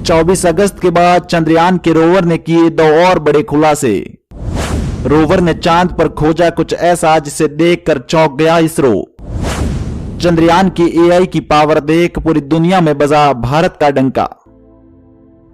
24 अगस्त के बाद चंद्रयान के रोवर ने किए 2 और बड़े खुलासे। रोवर ने चांद पर खोजा कुछ ऐसा जिसे देखकर चौंक गया इसरो। चंद्रयान की एआई की पावर देख पूरी दुनिया में बजा भारत का डंका।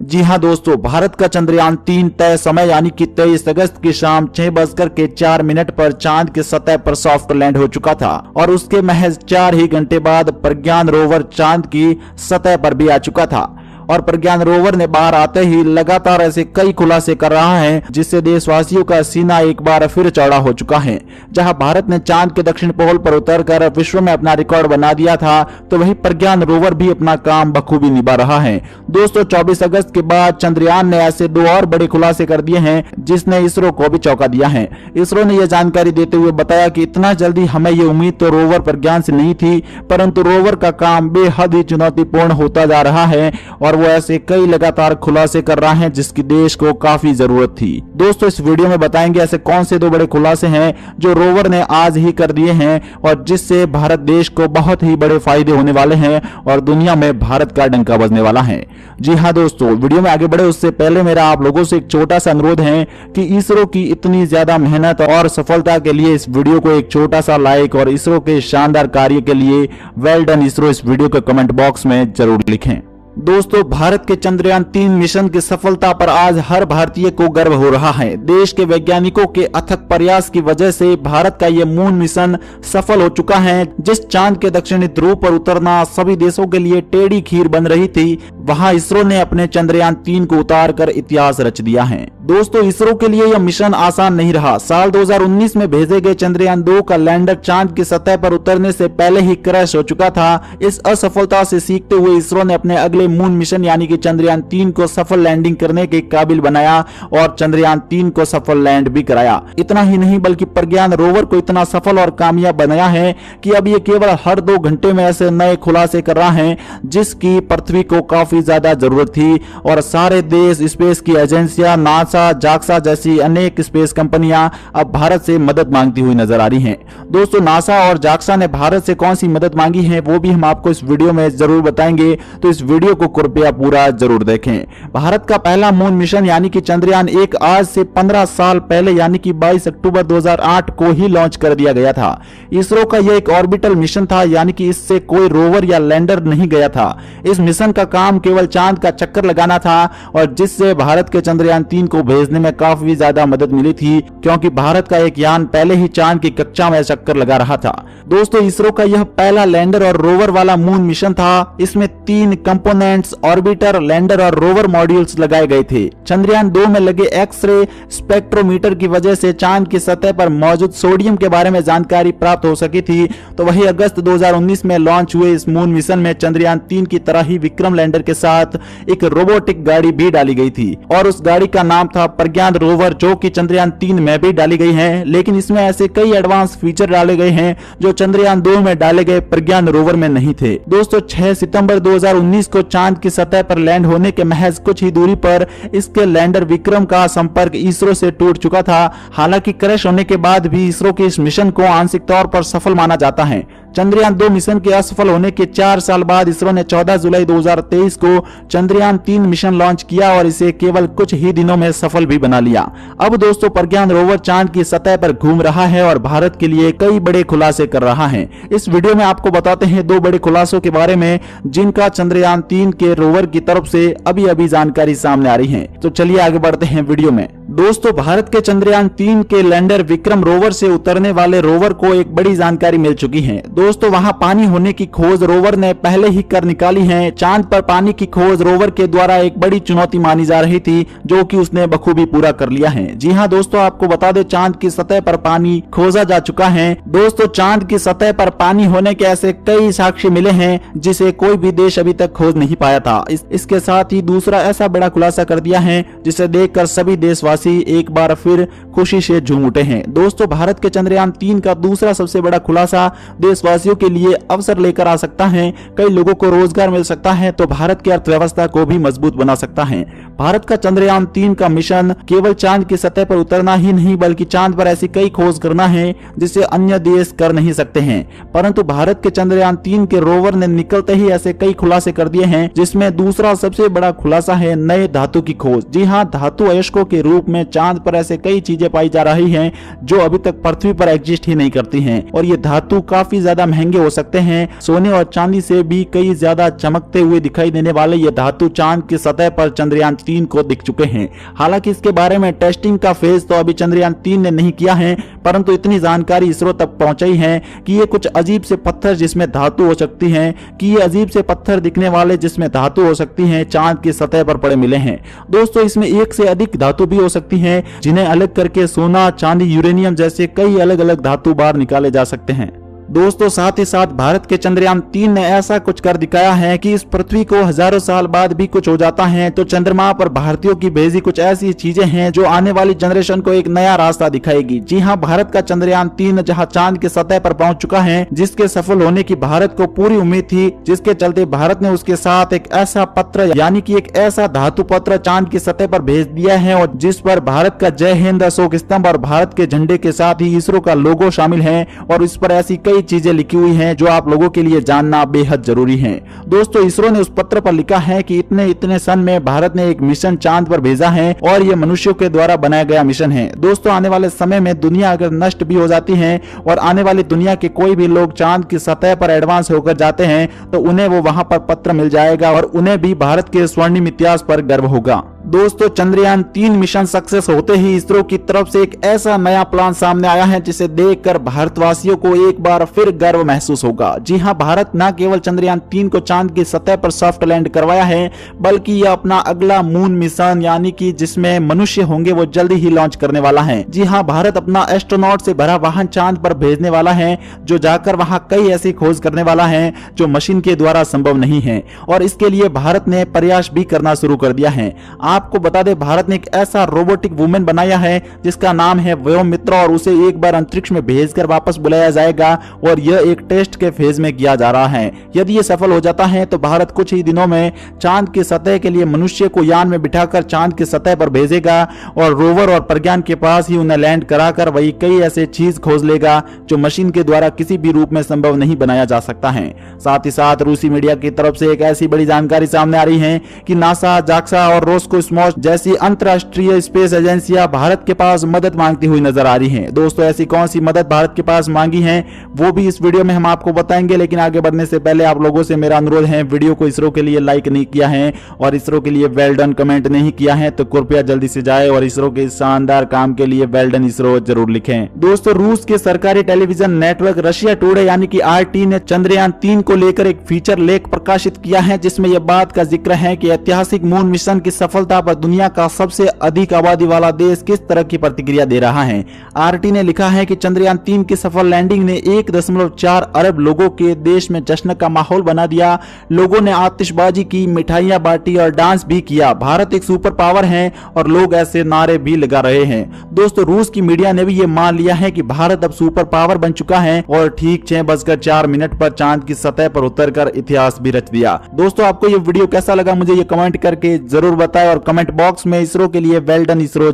जी हां दोस्तों, भारत का चंद्रयान 3 तय समय यानी कि 23 अगस्त की शाम 6:04 पर चांद की सतह पर सॉफ्ट लैंड हो चुका था और उसके महज 4 ही घंटे बाद प्रज्ञान रोवर चांद की सतह पर भी आ चुका था। और प्रज्ञान रोवर ने बाहर आते ही लगातार ऐसे कई खुलासे कर रहा है जिससे देशवासियों का सीना एक बार फिर चौड़ा हो चुका है। जहां भारत ने चांद के दक्षिण पोल पर उतरकर विश्व में अपना रिकॉर्ड बना दिया था, तो वहीं प्रज्ञान रोवर भी अपना काम बखूबी निभा रहा है। दोस्तों, 24 अगस्त के बाद चंद्रयान ने ऐसे 2 और बड़े खुलासे कर दिए हैं जिसने इसरो को भी चौंका दिया है। इसरो ने यह जानकारी देते हुए बताया कि इतना जल्दी हमें ये उम्मीद तो रोवर प्रज्ञान से नहीं थी, परंतु रोवर का काम बेहद ही चुनौतीपूर्ण होता जा रहा है और वो ऐसे कई लगातार खुलासे कर रहा है जिसकी देश को काफी जरूरत थी। दोस्तों, इस वीडियो में बताएंगे ऐसे कौन से 2 बड़े खुलासे हैं जो रोवर ने आज ही कर दिए हैं और जिससे भारत देश को बहुत ही बड़े फायदे होने वाले हैं और दुनिया में भारत का डंका बजने वाला है। जी हाँ दोस्तों, वीडियो में आगे बढ़े उससे पहले मेरा आप लोगों से एक छोटा सा अनुरोध है कि इसरो की इतनी ज्यादा मेहनत और सफलता के लिए इस वीडियो को एक छोटा सा लाइक और इसरो के शानदार कार्य के लिए वेल डन इसरो इस वीडियो के कमेंट बॉक्स में जरूर लिखें। दोस्तों, भारत के चंद्रयान 3 मिशन की सफलता पर आज हर भारतीय को गर्व हो रहा है। देश के वैज्ञानिकों के अथक प्रयास की वजह से भारत का यह मून मिशन सफल हो चुका है। जिस चांद के दक्षिणी ध्रुव पर उतरना सभी देशों के लिए टेढ़ी खीर बन रही थी, वहां इसरो ने अपने चंद्रयान 3 को उतार कर इतिहास रच दिया है। दोस्तों, इसरो के लिए यह मिशन आसान नहीं रहा। साल 2019 में भेजे गए चंद्रयान 2 का लैंडर चांद की सतह पर उतरने से पहले ही क्रैश हो चुका था। इस असफलता से सीखते हुए इसरो ने अपने अगले मून मिशन यानी कि चंद्रयान 3 को सफल लैंडिंग करने के काबिल बनाया और चंद्रयान 3 को सफल लैंड भी कराया। इतना ही नहीं बल्कि प्रज्ञान रोवर को इतना सफल और कामयाब बनाया है कि अब ये केवल हर 2 घंटे में ऐसे नए खुलासे कर रहा है जिसकी पृथ्वी को काफी ज्यादा जरूरत थी। और सारे देश, स्पेस की एजेंसियां, नासा, जाक्सा जैसी अनेक स्पेस कंपनियां अब भारत से मदद मांगती हुई नजर आ रही हैं। दोस्तों, नासा और जाक्सा ने भारत से कौन सी मदद मांगी है वो भी हम आपको इस वीडियो में जरूर बताएंगे, तो इस वीडियो को कृपया पूरा जरूर देखें। भारत का पहला मून मिशन यानी कि चंद्रयान 1 आज से 15 साल पहले यानी कि 22 अक्टूबर 2008 को ही लॉन्च कर दिया गया था। इसरो का यह एक ऑर्बिटल मिशन था यानी कि इससे कोई रोवर या लैंडर नहीं गया था। इस मिशन का काम केवल चांद का चक्कर लगाना था और जिससे भारत के चंद्रयान 3 को भेजने में काफी ज्यादा मदद मिली थी, क्योंकि भारत का एक यान पहले ही चांद की कक्षा में चक्कर लगा रहा था। दोस्तों, इसरो का यह पहला लैंडर और रोवर वाला मून मिशन था। इसमें 3 कंपोनेंट्स, ऑर्बिटर, लैंडर और रोवर मॉड्यूल्स लगाए गए थे। चंद्रयान 2 में लगे एक्स-रे स्पेक्ट्रोमीटर की वजह से चांद की सतह पर मौजूद सोडियम के बारे में जानकारी प्राप्त हो सकी थी। तो वही अगस्त 2019 में लॉन्च हुए इस मून मिशन में चंद्रयान 3 की तरह ही विक्रम लैंडर के साथ एक रोबोटिक गाड़ी भी डाली गई थी और उस गाड़ी का नाम था प्रज्ञान रोवर, जो कि चंद्रयान 3 में भी डाली गई है। लेकिन इसमें ऐसे कई एडवांस फीचर डाले गए हैं जो चंद्रयान 2 में डाले गए प्रज्ञान रोवर में नहीं थे। दोस्तों, 6 सितंबर 2019 को चांद की सतह पर लैंड होने के महज कुछ ही दूरी पर इसके लैंडर विक्रम का संपर्क इसरो से टूट चुका था। हालांकि क्रैश होने के बाद भी इसरो के इस मिशन को आंशिक तौर पर सफल माना जाता है। चंद्रयान 2 मिशन के असफल होने के 4 साल बाद इसरो ने 14 जुलाई 2023 को चंद्रयान 3 मिशन लॉन्च किया और इसे केवल कुछ ही दिनों में सफल भी बना लिया। अब दोस्तों, प्रज्ञान रोवर चांद की सतह पर घूम रहा है और भारत के लिए कई बड़े खुलासे कर रहा है। इस वीडियो में आपको बताते हैं 2 बड़े खुलासों के बारे में जिनका चंद्रयान 3 के रोवर की तरफ से अभी जानकारी सामने आ रही है। तो चलिए आगे बढ़ते हैं वीडियो में। दोस्तों, भारत के चंद्रयान 3 के लैंडर विक्रम रोवर से उतरने वाले रोवर को एक बड़ी जानकारी मिल चुकी है। दोस्तों, वहां पानी होने की खोज रोवर ने पहले ही कर निकाली है। चांद पर पानी की खोज रोवर के द्वारा एक बड़ी चुनौती मानी जा रही थी, जो कि उसने बखूबी पूरा कर लिया है। जी हां दोस्तों, आपको बता दें, चांद की सतह पर पानी खोजा जा चुका है। दोस्तों, चांद की सतह पर पानी होने के ऐसे कई साक्ष्य मिले हैं जिसे कोई भी देश अभी तक खोज नहीं पाया था। इसके साथ ही दूसरा ऐसा बड़ा खुलासा कर दिया है जिसे देखकर सभी देशवासी एक बार फिर खुशी से झूम उठे हैं। दोस्तों, भारत के चंद्रयान 3 का दूसरा सबसे बड़ा खुलासा देशवासी भारतवासियों के लिए अवसर लेकर आ सकता है, कई लोगों को रोजगार मिल सकता है, तो भारत की अर्थव्यवस्था को भी मजबूत बना सकता है। भारत का चंद्रयान 3 का मिशन केवल चांद की सतह पर उतरना ही नहीं बल्कि चांद पर ऐसी कई खोज करना है जिसे अन्य देश कर नहीं सकते हैं। परंतु भारत के चंद्रयान 3 के रोवर ने निकलते ही ऐसे कई खुलासे कर दिए हैं, जिसमें दूसरा सबसे बड़ा खुलासा है नए धातु की खोज। जी हाँ, धातु अयस्कों के रूप में चांद पर ऐसे कई चीजें पाई जा रही हैं जो अभी तक पृथ्वी पर एग्जिस्ट ही नहीं करती हैं, और ये धातु काफी ज्यादा महंगे हो सकते हैं। सोने और चांदी से भी कई ज्यादा चमकते हुए दिखाई देने वाले ये धातु चांद की सतह पर चंद्रयान 3 को दिख चुके हैं। हालांकि इसके बारे में टेस्टिंग का फेज तो अभी चंद्रयान 3 ने नहीं किया है, परंतु इतनी जानकारी इसरो तक पहुंचाई है कि ये कुछ अजीब से पत्थर जिसमें धातु हो सकती है, कि ये अजीब से पत्थर दिखने वाले जिसमें धातु हो सकती है चांद की सतह पर पड़े मिले हैं। दोस्तों, इसमें एक से अधिक धातु भी हो सकती है, जिन्हें अलग करके सोना, चांदी, यूरेनियम जैसे कई अलग अलग धातु बाहर निकाले जा सकते हैं। दोस्तों, साथ ही साथ भारत के चंद्रयान 3 ने ऐसा कुछ कर दिखाया है कि इस पृथ्वी को हजारों साल बाद भी कुछ हो जाता है तो चंद्रमा पर भारतीयों की भेजी कुछ ऐसी चीजें हैं जो आने वाली जनरेशन को एक नया रास्ता दिखाएगी। जी हाँ, भारत का चंद्रयान 3 जहां चांद की सतह पर पहुंच चुका है, जिसके सफल होने की भारत को पूरी उम्मीद थी, जिसके चलते भारत ने उसके साथ एक ऐसा पत्र यानी कि एक ऐसा धातु पत्र चांद की सतह पर भेज दिया है, और जिस पर भारत का जय हिंद, अशोक स्तंभ और भारत के झंडे के साथ ही इसरो का लोगो शामिल है, और इस पर ऐसी कई चीजें लिखी हुई हैं जो आप लोगों के लिए जानना बेहद जरूरी है। दोस्तों, इसरो ने उस पत्र पर लिखा है कि इतने इतने सन में भारत ने एक मिशन चांद पर भेजा है और ये मनुष्यों के द्वारा बनाया गया मिशन है। दोस्तों, आने वाले समय में दुनिया अगर नष्ट भी हो जाती है और आने वाली दुनिया के कोई भी लोग चांद की सतह पर एडवांस होकर जाते हैं तो उन्हें वो वहां पर पत्र मिल जाएगा और उन्हें भी भारत के स्वर्णिम इतिहास पर गर्व होगा। दोस्तों, चंद्रयान 3 मिशन सक्सेस होते ही इसरो की तरफ से एक ऐसा नया प्लान सामने आया है जिसे देखकर भारतवासियों को एक बार फिर गर्व महसूस होगा। जी हां, भारत न केवल चंद्रयान 3 को चांद की सतह पर सॉफ्ट लैंड करवाया है, बल्कि यह अपना अगला मून मिशन यानी कि जिसमें मनुष्य होंगे वो जल्दी ही लॉन्च करने वाला है। जी हां, भारत अपना एस्ट्रोनॉट से भरा वाहन चांद पर भेजने वाला है, जो जाकर वहां कई ऐसी खोज करने वाला है जो मशीन के द्वारा संभव नहीं है, और इसके लिए भारत ने प्रयास भी करना शुरू कर दिया है। आपको बता दें, भारत ने एक ऐसा रोबोटिक वुमेन बनाया है जिसका नाम है व्योमित्र, और उसे एक बार अंतरिक्ष में भेजकर वापस बुलाया जाएगा, और यह एक टेस्ट के फेज में किया जा रहा है। यदि यह सफल हो जाता है तो भारत कुछ ही दिनों में चांद की सतह के लिए मनुष्य को यान में बिठाकर चांद की सतह पर भेजेगा, और रोवर और प्रज्ञान के पास ही उन्हें लैंड कराकर वही कई ऐसे चीज खोज लेगा जो मशीन के द्वारा किसी भी रूप में संभव नहीं बनाया जा सकता है। साथ ही साथ रूसी मीडिया की तरफ से एक ऐसी बड़ी जानकारी सामने आ रही है कि नासा, जाक्सा और रोस्कोस्मोस जैसी अंतरराष्ट्रीय स्पेस एजेंसियां भारत के पास मदद मांगती हुई नजर आ रही हैं। दोस्तों, ऐसी कौन सी मदद भारत के पास मांगी है वो भी इस वीडियो में हम आपको बताएंगे, लेकिन आगे बढ़ने से पहले आप लोगों से मेरा अनुरोध है, वीडियो को इसरो के लिए लाइक नहीं किया है और इसरो के लिए वेल डन कमेंट नहीं किया है तो कृपया जल्दी से जाए और इसरो के शानदार काम के लिए वेल डन इसरो जरूर लिखें। दोस्तों, रूस के सरकारी टेलीविजन नेटवर्क रशिया टुडे यानी कि RT ने चंद्रयान 3 को लेकर एक फीचर लेख प्रकाशित किया है, जिसमें यह बात का जिक्र है कि ऐतिहासिक मून मिशन की सफलता पर दुनिया का सबसे अधिक आबादी वाला देश किस तरह की प्रतिक्रिया दे रहा है। RT ने लिखा है कि चंद्रयान 3 की सफल लैंडिंग ने 1.4 अरब लोगों के देश में जश्न का माहौल बना दिया। लोगों ने आतिशबाजी की, मिठाइयां बांटी और डांस भी किया। भारत एक सुपर पावर है और लोग ऐसे नारे भी लगा रहे हैं। दोस्तों, रूस की मीडिया ने भी ये मान लिया है कि भारत अब सुपर पावर बन चुका है और ठीक 6:04 पर चांद की सतह पर उतरकर इतिहास भी रच दिया। दोस्तों, आपको ये वीडियो कैसा लगा मुझे ये कमेंट करके जरूर बताएं और कमेंट बॉक्स में इसरो के लिए वेल डन इसरो